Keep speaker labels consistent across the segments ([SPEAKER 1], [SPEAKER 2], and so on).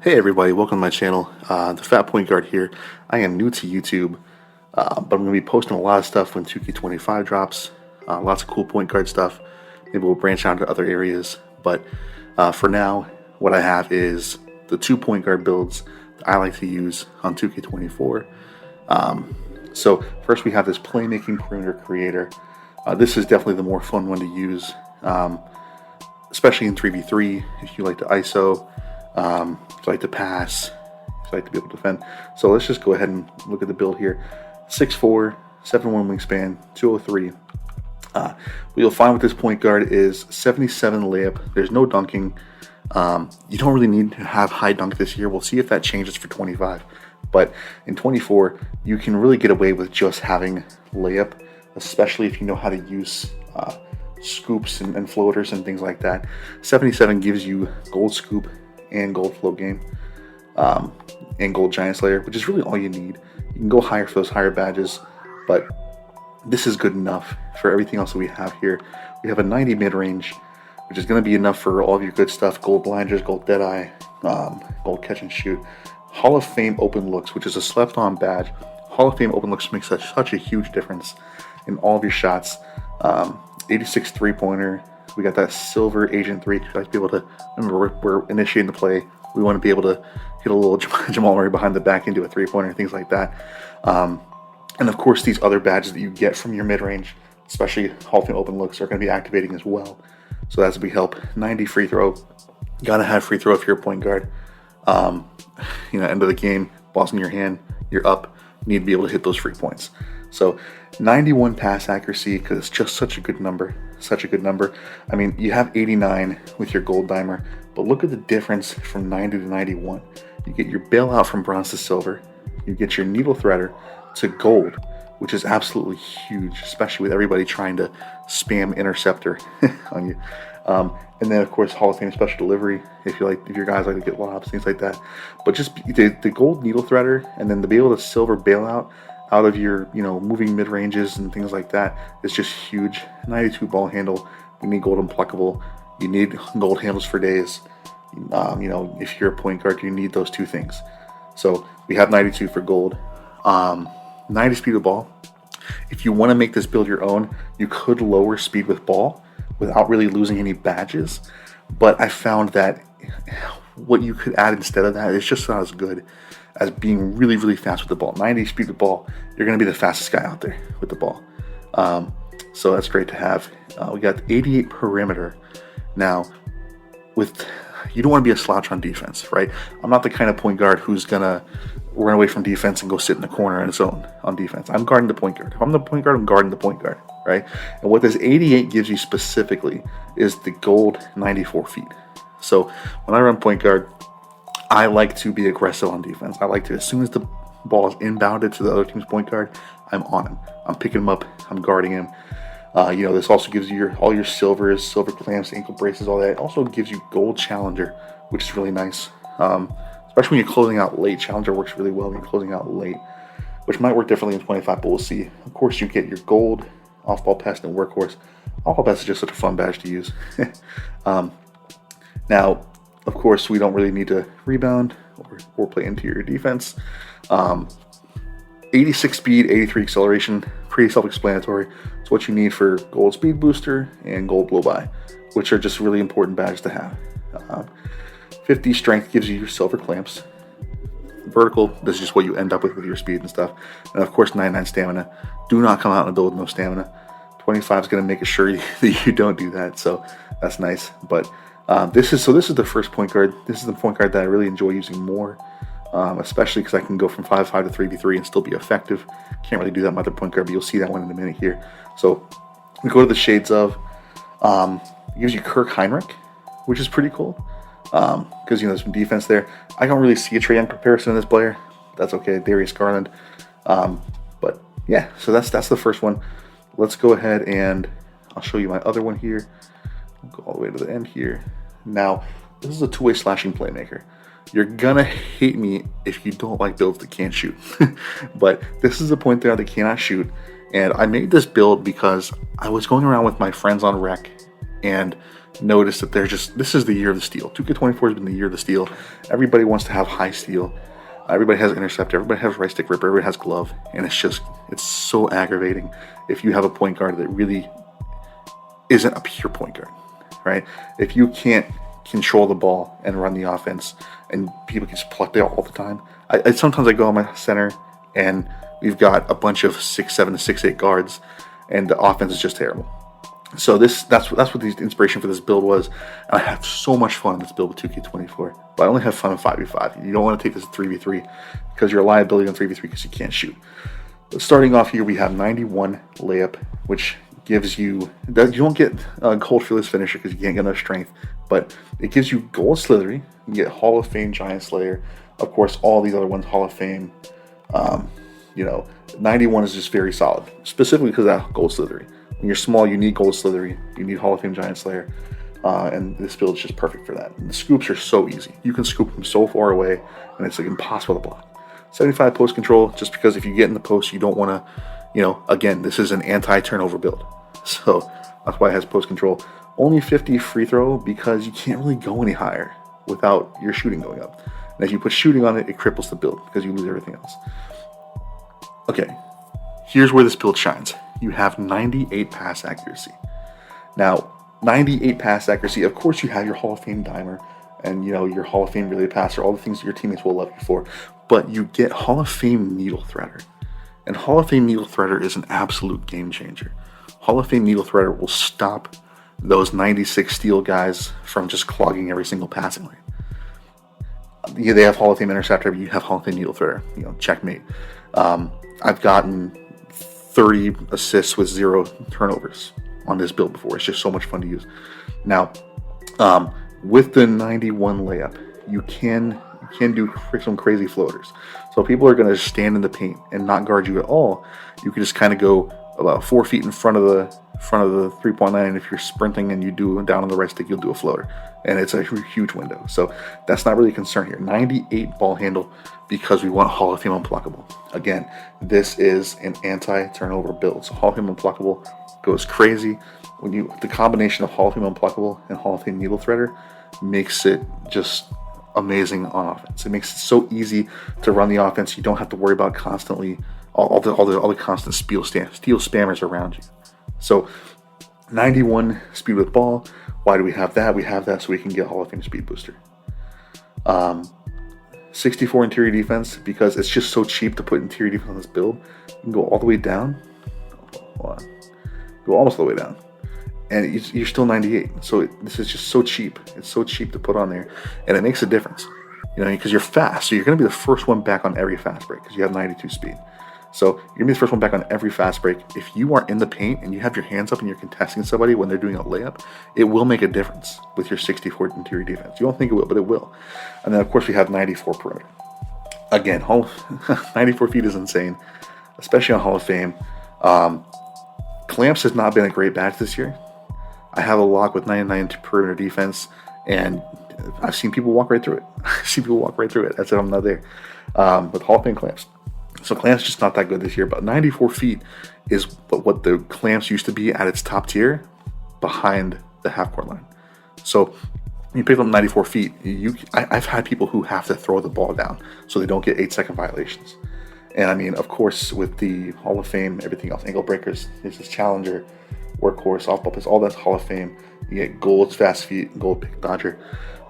[SPEAKER 1] Hey everybody, welcome to my channel. The Fat Point Guard here. I am new to YouTube, but I'm going to be posting a lot of stuff when 2K25 drops. Lots of cool point guard stuff. Maybe we'll branch out to other areas, but for now, what I have is the 2 point guard builds that I like to use on 2K24. So first we have this playmaking perimeter creator. This is definitely the more fun one to use, especially in 3v3 if you like to ISO. If you like to pass, if you like to be able to defend. So let's just go ahead and look at the build here. 6'4", 7'1" wingspan, 203. What you'll find with this point guard is 77 layup. There's no dunking. You don't really need to have high dunk this year. We'll see if that changes for 25. But in 24, you can really get away with just having layup, especially if you know how to use scoops and floaters and things like that. 77 gives you gold scoop and gold float game, and gold giant slayer, which is really all you need. You can go higher for those higher badges, but this is good enough for everything else that we have here. We have a 90 mid-range, which is going to be enough for all of your good stuff. Gold blinders, gold deadeye, gold catch and shoot. Hall of Fame open looks, which is a slept-on badge. Hall of Fame open looks makes such a huge difference in all of your shots. 86 three-pointer. We got that silver Agent 3 to be able to, remember we're initiating the play. We want to be able to hit a little Jamal Murray behind the back into a three-pointer, things like that. And of course, these other badges that you get from your mid-range, especially Hall of Fame open looks, are going to be activating as well. So that's a big help. 90 free throw. You got to have free throw if you're a point guard. End of the game, ball's in your hand, you're up. You need to be able to hit those free points. So 91 pass accuracy, because it's just such a good number. Such a good number. I mean, you have 89 with your gold dimer, but look at the difference from 90 to 91. You get your bailout from bronze to silver. You get your needle threader to gold, which is absolutely huge, especially with everybody trying to spam interceptor on you. And then of course Hall of Fame special delivery if your guys like to get lobs, things like that. But just the gold needle threader, and then to be able to silver bailout out of your moving mid ranges and things like that is just huge. 92 ball handle. We need gold unpluckable. You need gold handles for days. If you're a point guard, you need those two things. So we have 92 for gold. 90 speed of ball. If you want to make this build your own, you could lower speed with ball without really losing any badges. But I found that what you could add instead of that is just not as good as being really, really fast with the ball. 90 speed with ball, you're going to be the fastest guy out there with the ball. So that's great to have. We got 88 perimeter. Now, you don't want to be a slouch on defense, right? I'm not the kind of point guard who's going to run away from defense and go sit in the corner in his zone on defense. I'm guarding the point guard. If I'm the point guard, I'm guarding the point guard, right? And what this 88 gives you specifically is the gold 94 feet. So when I run point guard, I like to be aggressive on defense. I like to, as soon as the ball is inbounded to the other team's point guard, I'm on him. I'm picking him up. I'm guarding him. This also gives you all your silvers, silver clamps, ankle braces, all that. It also gives you gold challenger, which is really nice. Especially when you're closing out late. Challenger works really well when you're closing out late, which might work differently in 25, but we'll see. Of course, you get your gold off-ball pass and workhorse. Off-ball pass is just such a fun badge to use. Now, of course, we don't really need to rebound or play interior defense. 86 speed, 83 acceleration, pretty self-explanatory. It's what you need for gold speed booster and gold blow by, which are just really important badges to have. 50 strength gives you your silver clamps. Vertical, this is just what you end up with your speed and stuff. And of course, 99 stamina. Do not come out in a build with no stamina. 25 is going to make sure that you don't do that, so that's nice. But this is the first point guard. This is the point guard that I really enjoy using more, especially because I can go from 5-5 to 3v3 and still be effective. Can't really do that with my other point guard, but you'll see that one in a minute here. So we go to the shades of. It gives you Kirk Heinrich, which is pretty cool. Because there's some defense there. I don't really see a Trae Young comparison in this player. That's okay, Darius Garland. But yeah, so that's the first one. Let's go ahead and I'll show you my other one here. I'll go all the way to the end here. Now, this is a two-way slashing playmaker. You're gonna hate me if you don't like builds that can't shoot. But this is a point guard that cannot shoot. And I made this build because I was going around with my friends on rec, and notice that this is the year of the steal. 2K24 has been the year of the steal. Everybody wants to have high steal. Everybody has interceptor. Everybody has right stick ripper. Everybody has glove. And it's so aggravating if you have a point guard that really isn't a pure point guard, right? If you can't control the ball and run the offense and people can just pluck it all the time. Sometimes I go on my center and we've got a bunch of 6'7" to 6'8" guards and the offense is just terrible. So that's what the inspiration for this build was. And I have so much fun in this build with 2K24, but I only have fun in 5v5. You don't want to take this 3v3 because you're a liability on 3v3 because you can't shoot. But starting off here, we have 91 layup, which gives you that you don't get Cold Fearless Finisher because you can't get enough strength, but it gives you Gold Slithery. You get Hall of Fame Giant Slayer. Of course, all these other ones Hall of Fame. 91 is just very solid, specifically because of that Gold Slithery. When you're small, you need Gold Slithery, you need Hall of Fame Giant Slayer, and this build is just perfect for that. And the scoops are so easy. You can scoop them so far away, and it's like impossible to block. 75 post control, just because if you get in the post, you don't want to, again, this is an anti-turnover build. So that's why it has post control. Only 50 free throw because you can't really go any higher without your shooting going up. And if you put shooting on it, it cripples the build because you lose everything else. Okay, here's where this build shines. You have 98 pass accuracy. Now, 98 pass accuracy, of course you have your Hall of Fame dimer and your Hall of Fame relay passer, all the things that your teammates will love you for, but you get Hall of Fame needle threader. And Hall of Fame needle threader is an absolute game changer. Hall of Fame needle threader will stop those 96 steal guys from just clogging every single passing lane. Yeah, they have Hall of Fame interceptor, but you have Hall of Fame needle threader. Checkmate. I've gotten 30 assists with 0 turnovers on this build before. It's just so much fun to use. Now, with the 91 layup, you can do some crazy floaters. So people are going to stand in the paint and not guard you at all. You can just kind of go about 4 feet in front of the 3-point line, and if you're sprinting and you do down on the right stick, you'll do a floater, and it's a huge window. So that's not really a concern here. 98 ball handle because we want Hall of Fame unblockable. Again, this is an anti-turnover build. So Hall of Fame unblockable goes crazy. The combination of Hall of Fame unblockable and Hall of Fame needle threader makes it just amazing on offense. It makes it so easy to run the offense. You don't have to worry about constantly all the constant steal spammers around you. So 91 speed with ball. Why do we have that? We have that so we can get Hall of Fame speed booster. 64 interior defense because it's just so cheap to put interior defense on this build. You can go all the way down. Go almost all the way down. And you're still 98. So this is just so cheap. It's so cheap to put on there. And it makes a difference. Because you're fast. So you're going to be the first one back on every fast break because you have 92 speed. So you're going to be the first one back on every fast break. If you are in the paint and you have your hands up and you're contesting somebody when they're doing a layup, it will make a difference with your 64 interior defense. You don't think it will, but it will. And then, of course, we have 94 perimeter. Again, 94 feet is insane, especially on Hall of Fame. Clamps has not been a great badge this year. I have a lock with 99 perimeter defense, and I've seen people walk right through it. That's it, I'm not there. With Hall of Fame clamps. So clamps just not that good this year, but 94 feet is what the clamps used to be at its top tier behind the half court line. So when you pick up 94 feet, I've had people who have to throw the ball down so they don't get 8-second violations. And I mean, of course, with the Hall of Fame, everything else, ankle breakers, this is Challenger, Workhorse, softball plays, all that's Hall of Fame. You get gold fast feet, gold pick dodger.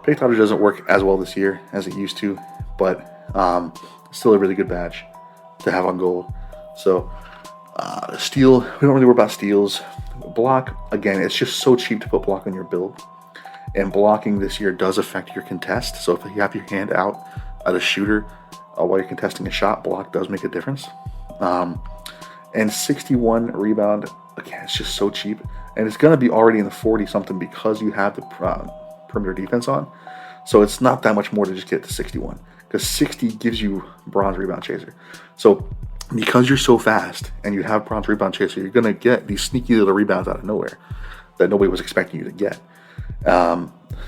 [SPEAKER 1] Pick dodger doesn't work as well this year as it used to, but still a really good badge to have on gold. So steal, we don't really worry about steals. Block, again, it's just so cheap to put block on your build. And blocking this year does affect your contest. So if you have your hand out at a shooter while you're contesting a shot, block does make a difference. And 61 rebound, again, it's just so cheap. And it's going to be already in the 40-something because you have the perimeter defense on. So it's not that much more to just get to 61. Because 60 gives you bronze rebound chaser. So because you're so fast and you have bronze rebound chaser, you're going to get these sneaky little rebounds out of nowhere that nobody was expecting you to get.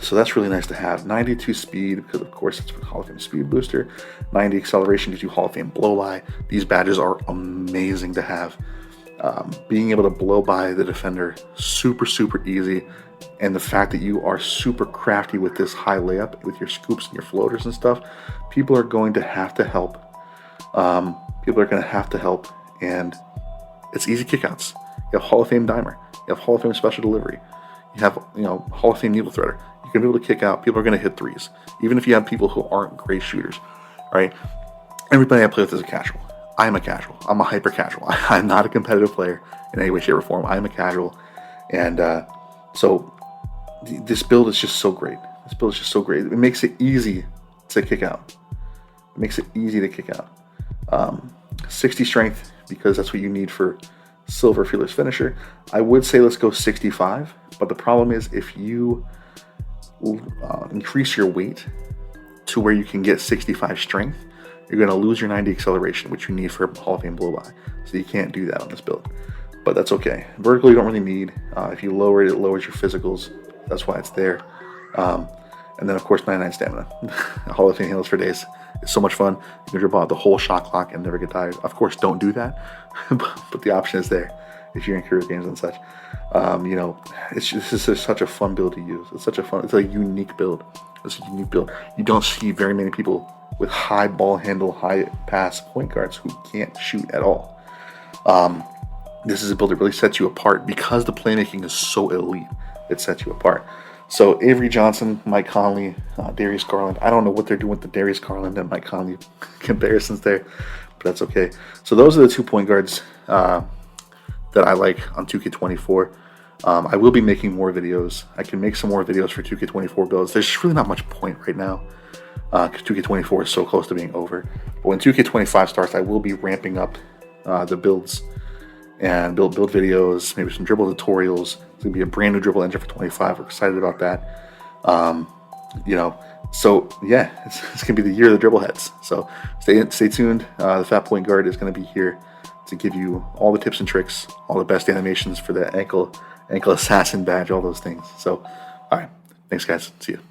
[SPEAKER 1] So that's really nice to have. 92 speed, because of course it's Hall of Fame speed booster. 90 acceleration gives you Hall of Fame blow by. These badges are amazing to have. being able to blow by the defender, super, super easy. And the fact that you are super crafty with this high layup, with your scoops and your floaters and stuff, people are going to have to help. And it's easy kickouts. You have Hall of Fame dimer. You have Hall of Fame special delivery. You have, Hall of Fame needle threader. You're going to be able to kick out. People are going to hit threes, even if you have people who aren't great shooters. All right. Everybody I play with is a casual. I'm a casual. I'm a hyper casual. I'm not a competitive player in any way, shape, or form. I'm a casual. And so this build is just so great. It makes it easy to kick out. 60 strength, because that's what you need for silver fearless finisher. I would say let's go 65, but the problem is if you increase your weight to where you can get 65 strength, you're going to lose your 90 acceleration, which you need for Hall of Fame blow-by. So you can't do that on this build. But that's okay. Vertical you don't really need. If you lower it, it lowers your physicals. That's why it's there. And then, of course, 99 stamina. Hall of Fame heals for days. It's so much fun. You can dribble out the whole shot clock and never get tired. Of course, don't do that. But the option is there if you're in career games and such. This is just such a fun build to use. It's a unique build. You don't see very many people with high ball handle, high pass point guards who can't shoot at all. This is a build that really sets you apart because the playmaking is so elite. It sets you apart. So Avery Johnson, Mike Conley, Darius Garland. I don't know what they're doing with the Darius Garland and Mike Conley comparisons there, but that's okay. So those are the 2 point guards that I like on 2K24. I will be making more videos. I can make some more videos for 2K24 builds. There's just really not much point right now because 2K24 is so close to being over. But when 2K25 starts, I will be ramping up the builds and build videos, maybe some dribble tutorials. It's going to be a brand new dribble engine for 25. We're excited about that. So yeah, it's going to be the year of the dribble heads. So stay tuned. The Fat Point Guard is going to be here to give you all the tips and tricks, all the best animations for the ankle assassin badge, all those things. So, all right. Thanks, guys. See you.